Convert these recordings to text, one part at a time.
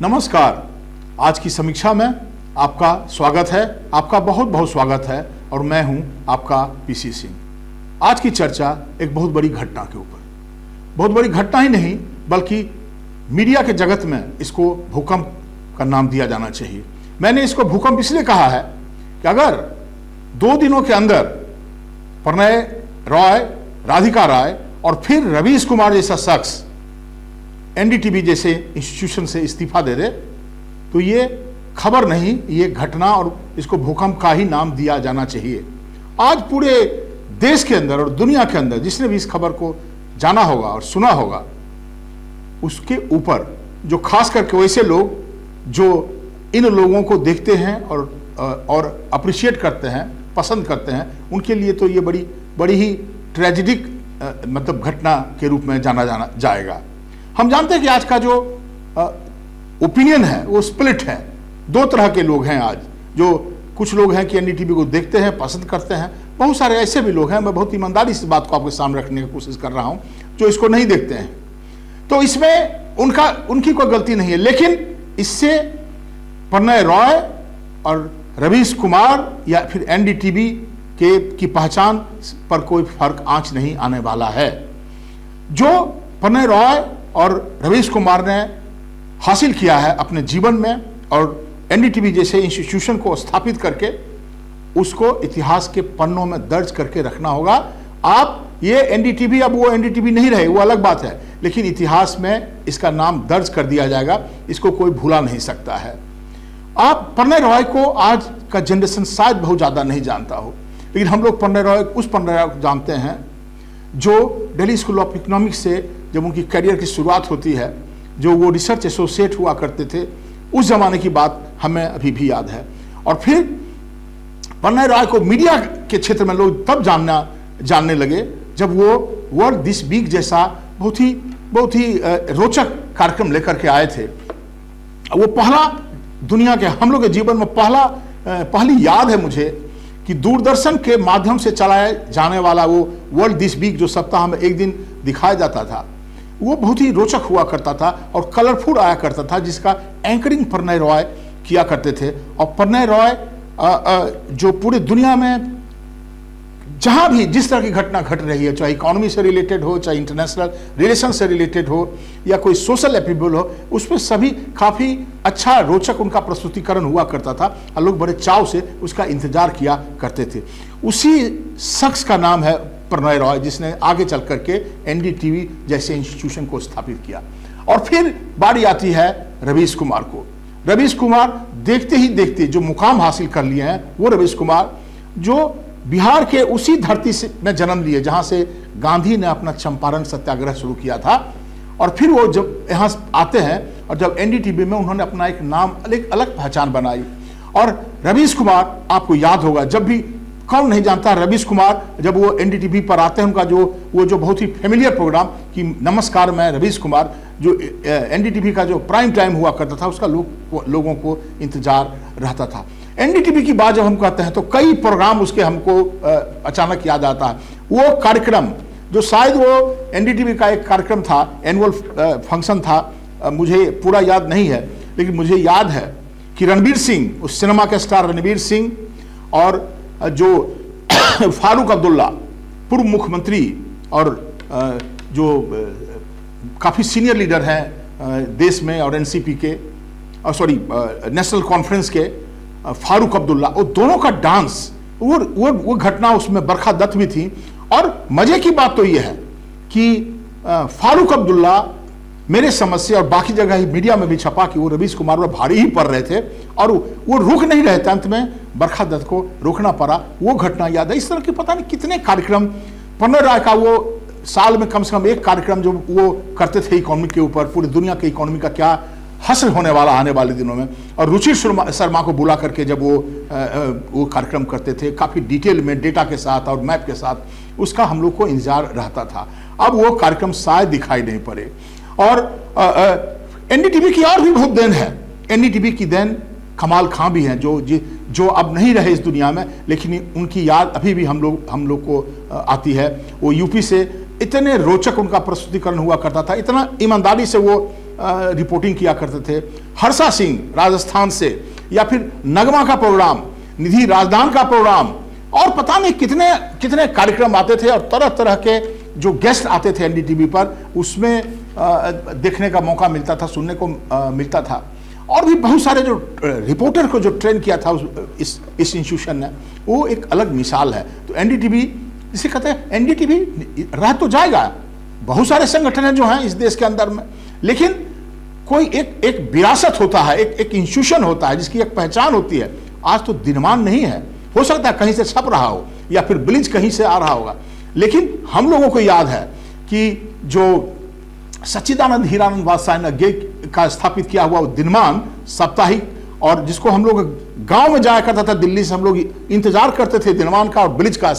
नमस्कार। आज की समीक्षा में आपका स्वागत है, आपका बहुत बहुत स्वागत है और मैं हूं आपका पीसी सिंह। आज की चर्चा एक बहुत बड़ी घटना के ऊपर, बहुत बड़ी घटना ही नहीं बल्कि मीडिया के जगत में इसको भूकंप का नाम दिया जाना चाहिए। मैंने इसको भूकंप इसलिए कहा है कि अगर 2 दिनों के अंदर प्रणय रॉय, राधिका राय और फिर रवीश कुमार जैसा शख्स एनडीटीवी जैसे इंस्टीट्यूशन से इस्तीफा दे दे तो ये खबर नहीं, ये घटना और इसको भूकंप का ही नाम दिया जाना चाहिए। आज पूरे देश के अंदर और दुनिया के अंदर जिसने भी इस खबर को जाना होगा और सुना होगा, उसके ऊपर जो खास करके वैसे लोग जो इन लोगों को देखते हैं और अप्रिशिएट करते हैं, पसंद करते हैं, उनके लिए तो ये बड़ी ही ट्रेजिडिक मतलब घटना के रूप में जाना जाएगा। हम जानते हैं कि आज का जो ओपिनियन है वो स्प्लिट है। 2 तरह के लोग हैं आज। जो कुछ लोग हैं कि एनडीटीवी को देखते हैं, पसंद करते हैं। बहुत सारे ऐसे भी लोग हैं, मैं बहुत ईमानदारी से बात को आपके सामने रखने की कोशिश कर रहा हूं, जो इसको नहीं देखते हैं। तो इसमें उनकी कोई गलती नहीं है, लेकिन इससे प्रणय रॉय और रवीश कुमार या फिर एनडीटीवी की पहचान पर कोई फर्क आंच नहीं आने वाला है। जो प्रणय रॉय और रवीश कुमार ने हासिल किया है अपने जीवन में और एनडीटीवी जैसे इंस्टीट्यूशन को स्थापित करके उसको इतिहास के पन्नों में दर्ज करके रखना होगा। आप ये एनडीटीवी, अब वो एनडीटीवी नहीं रहे, वो अलग बात है, लेकिन इतिहास में इसका नाम दर्ज कर दिया जाएगा। इसको कोई भूला नहीं सकता है। आप प्रणय रॉय को आज का जनरेशन शायद बहुत ज्यादा नहीं जानता हो, लेकिन हम लोग प्रणय रॉय उस प्रणय रॉय को जानते हैं जो दिल्ली स्कूल ऑफ इकोनॉमिक्स से जब उनकी करियर की शुरुआत होती है, जो वो रिसर्च एसोसिएट हुआ करते थे, उस जमाने की बात हमें अभी भी याद है। और फिर प्रणय रॉय को मीडिया के क्षेत्र में लोग तब जानने लगे जब वो वर्ल्ड दिस वीक जैसा बहुत ही रोचक कार्यक्रम लेकर के आए थे। वो पहला दुनिया के हम लोग के जीवन में पहली याद है मुझे कि दूरदर्शन के माध्यम से चलाया जाने वाला वो वर्ल्ड दिस वीक जो सप्ताह में एक दिन दिखाया जाता था, वो बहुत ही रोचक हुआ करता था और कलरफुल आया करता था, जिसका एंकरिंग प्रणय रॉय किया करते थे। और प्रणय रॉय जो पूरी दुनिया में जहां भी जिस तरह की घटना घट रही है, चाहे इकोनॉमी से रिलेटेड हो, चाहे इंटरनेशनल रिलेशन से रिलेटेड हो या कोई सोशल एपिबल हो, उसमें सभी काफी अच्छा रोचक उनका प्रस्तुतिकरण हुआ करता था और लोग बड़े चाव से उसका इंतजार किया करते थे। उसी शख्स का नाम है प्रणय रॉय, जिसने आगे चल करके एनडीटीवी जैसे इंस्टीट्यूशन को स्थापित किया। और फिर बारी आती है रवीश कुमार को। रवीश कुमार देखते ही देखते जो मुकाम हासिल कर लिए हैं, वो रवीश कुमार जो बिहार के उसी धरती से में जन्म लिए जहां से गांधी ने अपना चंपारण सत्याग्रह शुरू किया था। और फिर वो जब यहाँ आते हैं और जब एनडीटीवी में उन्होंने अपना एक नाम, एक अलग पहचान बनाई। और रवीश कुमार, आपको याद होगा, जब भी कौन नहीं जानता रवीश कुमार, जब वो एनडीटीवी पर आते हैं, उनका जो बहुत ही फेमिलियर प्रोग्राम कि नमस्कार मैं रवीश कुमार, जो एनडीटीवी का जो प्राइम टाइम हुआ करता था, उसका लोगों को इंतजार रहता था। एनडीटीवी की बात जब हम कहते हैं तो कई प्रोग्राम उसके हमको अचानक याद आता है। वो कार्यक्रम जो शायद वो एनडीटीवी का एक कार्यक्रम था, एनुअल फंक्शन था, मुझे पूरा याद नहीं है, लेकिन मुझे याद है कि रणवीर सिंह, उस सिनेमा के स्टार रणवीर सिंह और जो फारूक अब्दुल्ला, पूर्व मुख्यमंत्री और जो काफ़ी सीनियर लीडर हैं देश में और एनसीपी के नेशनल कॉन्फ्रेंस के फारूक अब्दुल्ला, वो दोनों का डांस, वो घटना, उसमें बरखा दत्त भी थी। और मजे की बात तो ये है कि फारूक अब्दुल्ला मेरे समझ से और बाकी जगह ही मीडिया में भी छपा कि वो रवीश कुमार पर भारी ही पड़ रहे थे और वो रुक नहीं रहे थे, अंत में बरखा दत्त को रोकना पड़ा। वो घटना याद है। इस तरह के पता नहीं कितने कार्यक्रम प्रणय रॉय का, वो साल में कम से कम एक कार्यक्रम जो वो करते थे इकोनॉमी के ऊपर, पूरी दुनिया के इकोनॉमी का क्या हश्र होने वाला आने वाले दिनों में। और रुचिर शर्मा को बुला करके जब वो कार्यक्रम करते थे काफ़ी डिटेल में, डेटा के साथ और मैप के साथ, उसका हम लोग को इंतजार रहता था। अब वो कार्यक्रम शायद दिखाई नहीं पड़े। और एनडीटीवी की और भी बहुत देन है। एनडीटीवी की देन कमाल खां भी हैं, जो अब नहीं रहे इस दुनिया में, लेकिन उनकी याद अभी भी हम लोग को आती है। वो यूपी से इतने रोचक उनका प्रस्तुतिकरण हुआ करता था, इतना ईमानदारी से वो रिपोर्टिंग किया करते थे। हर्षा सिंह राजस्थान से, या फिर नगमा का प्रोग्राम, निधि राजदान का प्रोग्राम, और पता नहीं कितने कितने कार्यक्रम आते थे, और तरह तरह के जो गेस्ट आते थे एनडीटीवी पर, उसमें देखने का मौका मिलता था, सुनने को मिलता था। और भी बहुत सारे जो रिपोर्टर को जो ट्रेन किया था इस इंस्टीट्यूशन ने, वो एक अलग मिसाल है। तो एनडीटीवी जिसे कहते हैं, एनडीटीवी रह तो जाएगा, बहुत सारे संगठन हैं जो हैं इस देश के अंदर में, लेकिन कोई एक विरासत होता है, एक इंस्टीट्यूशन होता है जिसकी एक पहचान होती है। आज तो दिनमान नहीं है, हो सकता है कहीं से छप रहा हो या फिर ब्लिच कहीं से आ रहा होगा, लेकिन हम लोगों को याद है कि जो सच्चिदानंद हीरानंद वात्स्यायन का स्थापित किया हुआ वो दिनमान साप्ताहिक, और जिसको हम लोग गांव में जाया करता था, दिल्ली से हम लोग इंतजार करते थे दिनमान का और ब्लिच का,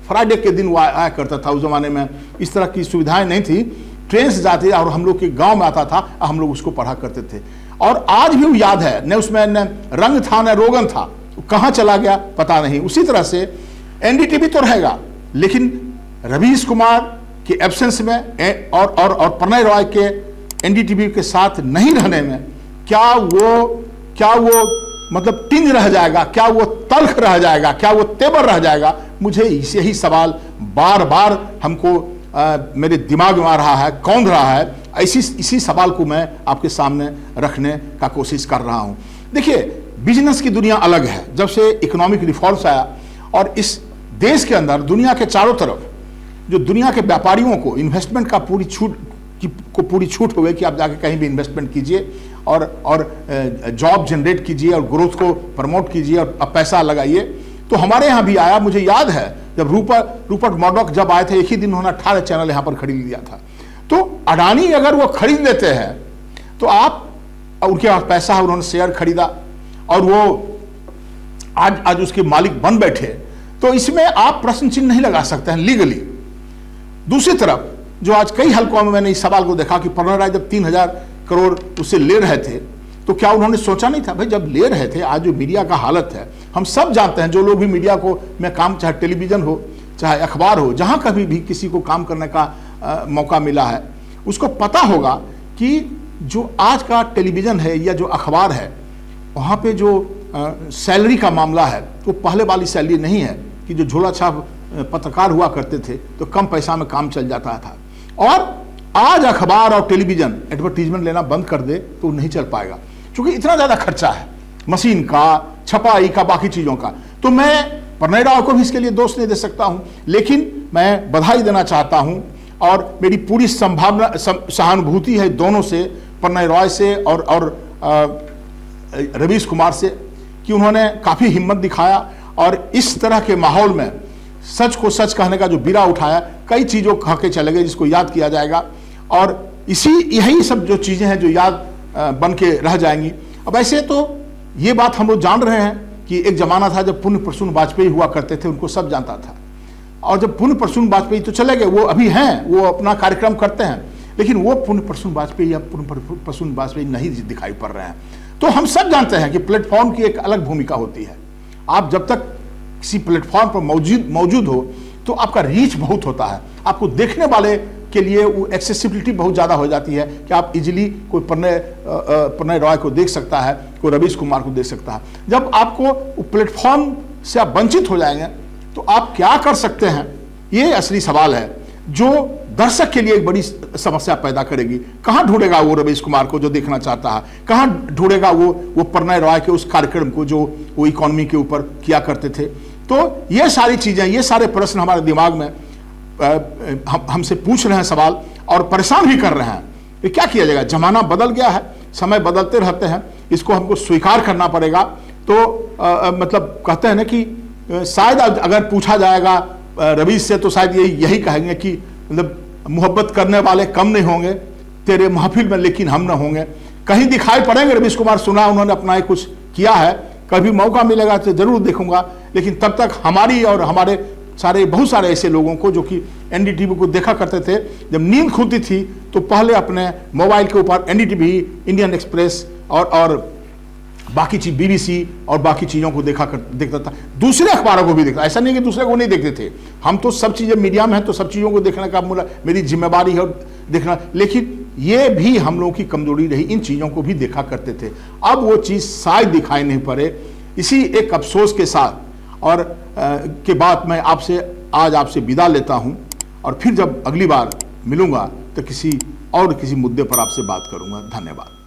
फ्राइडे के दिन वो आया करता था। उस जमाने में इस तरह की सुविधाएं नहीं थी, ट्रेन से जाती और हम लोग के गांव में आता था, हम लोग उसको पढ़ा करते थे। और आज भी वो याद है, न उसमें न रंग था न रोगन था, कहाँ चला गया पता नहीं। उसी तरह से एनडीटीवी तो रहेगा, लेकिन रवीश कुमार के एब्सेंस में और प्रणय रॉय के एनडीटीवी के साथ नहीं रहने में क्या वो मतलब टिंज रह जाएगा, क्या वो तल्ख रह जाएगा, क्या वो तेवर रह जाएगा? मुझे यही सवाल बार बार हमको मेरे दिमाग में आ रहा है, कौंध रहा है। इसी सवाल को मैं आपके सामने रखने का कोशिश कर रहा हूं। देखिए, बिजनेस की दुनिया अलग है। जब से इकोनॉमिक रिफॉर्म्स आया और इस देश के अंदर दुनिया के चारों तरफ जो दुनिया के व्यापारियों को इन्वेस्टमेंट का पूरी छूट हो गई कि आप जाके कहीं भी इन्वेस्टमेंट कीजिए और जॉब जनरेट कीजिए और ग्रोथ को प्रमोट कीजिए और पैसा लगाइए। तो हमारे यहाँ भी आया। मुझे याद है जब रूपर्ट मर्डॉक जब आए थे, एक ही दिन उन्होंने 18 चैनल यहाँ पर खरीद लिया था। तो अडानी अगर वो खरीद लेते हैं तो आप, उनके पास पैसा है, उन्होंने शेयर खरीदा और वो आज उसके मालिक बन बैठे, तो इसमें आप प्रश्न चिन्ह नहीं लगा सकते हैं लीगली। दूसरी तरफ जो आज कई हलकों में मैंने इस सवाल को देखा कि प्रणय राय जब 3000 करोड़ उससे ले रहे थे, तो क्या उन्होंने सोचा नहीं था? भाई जब ले रहे थे, आज जो मीडिया का हालत है हम सब जानते हैं, जो लोग भी मीडिया को में काम, चाहे टेलीविजन हो चाहे अखबार हो, जहां कभी भी किसी को काम करने का मौका मिला है, उसको पता होगा कि जो आज का टेलीविजन है या जो अखबार है, वहां पे जो सैलरी का मामला है वो पहले वाली सैलरी नहीं है कि जो झोला छाप पत्रकार हुआ करते थे तो कम पैसा में काम चल जाता था। और आज अखबार और टेलीविजन एडवर्टीजमेंट लेना बंद कर दे तो नहीं चल पाएगा, क्योंकि इतना ज्यादा खर्चा है मशीन का, छपाई का, बाकी चीजों का। तो मैं प्रणय राव को भी इसके लिए दोष नहीं दे सकता हूं, लेकिन मैं बधाई देना चाहता हूं और मेरी पूरी संभावना सहानुभूति है दोनों से, प्रणय रॉय से और रवीश कुमार से, कि उन्होंने काफी हिम्मत दिखाया और इस तरह के माहौल में सच को सच कहने का जो बीड़ा उठाया, कई चीजों कह के चले गए जिसको याद किया जाएगा। और यही सब जो चीजें हैं जो याद बन के रह जाएंगी। अब ऐसे तो ये बात हम लोग जान रहे हैं कि एक जमाना था जब पुण्य प्रसून वाजपेयी हुआ करते थे, उनको सब जानता था। और जब पुण्य प्रसून वाजपेयी तो चले गए, वो अभी हैं, वो अपना कार्यक्रम करते हैं, लेकिन वो पुण्य प्रसून वाजपेयी या पुण्य प्रसून वाजपेयी नहीं दिखाई पड़ रहे हैं। तो हम सब जानते हैं कि प्लेटफॉर्म की एक अलग भूमिका होती है। आप जब तक किसी प्लेटफॉर्म पर मौजूद हो तो आपका रीच बहुत होता है, आपको देखने वाले के लिए वो एक्सेसिबिलिटी बहुत ज़्यादा हो जाती है कि आप इजीली कोई प्रणय रॉय को देख सकता है, कोई रवीश कुमार को देख सकता है। जब आपको प्लेटफॉर्म से आप वंचित हो जाएंगे तो आप क्या कर सकते हैं, ये असली सवाल है जो दर्शक के लिए एक बड़ी समस्या पैदा करेगी। कहाँ ढूंढेगा वो रवीश कुमार को जो देखना चाहता है, कहाँ ढूंढेगा वो प्रणय रॉय के उस कार्यक्रम को जो वो इकोनॉमी के ऊपर किया करते थे। तो ये सारी चीजें, ये सारे प्रश्न हमारे दिमाग में हमसे पूछ रहे हैं सवाल और परेशान भी कर रहे हैं। ये क्या किया जाएगा? जमाना बदल गया है, समय बदलते रहते हैं, इसको हमको स्वीकार करना पड़ेगा। तो मतलब कहते हैं ना कि शायद अगर पूछा जाएगा रवीश से तो शायद यही कहेंगे कि मतलब मोहब्बत करने वाले कम नहीं होंगे तेरे महफिल में, लेकिन हम न होंगे। कहीं दिखाई पड़ेंगे रवीश कुमार, सुना उन्होंने अपना ही कुछ किया है, कभी मौका मिलेगा तो जरूर देखूंगा। लेकिन तब तक हमारी और हमारे बहुत सारे ऐसे लोगों को जो कि एनडीटीवी को देखा करते थे, जब नींद खुलती थी तो पहले अपने मोबाइल के ऊपर एनडीटीवी, इंडियन एक्सप्रेस और बाकी चीज BBC और बाकी चीजों को देखता था। दूसरे अखबारों को भी देखता, ऐसा नहीं कि दूसरे को नहीं देखते थे। हम तो सब चीजें मीडिया में हैं तो सब चीजों को देखने का मेरी जिम्मेवारी है देखना। लेकिन ये भी हम लोगों की कमजोरी रही, इन चीज़ों को भी देखा करते थे। अब वो चीज़ शायद दिखाई नहीं पड़े। इसी एक अफसोस के साथ और के बाद मैं आज आपसे विदा लेता हूं, और फिर जब अगली बार मिलूंगा तो किसी मुद्दे पर आपसे बात करूंगा। धन्यवाद।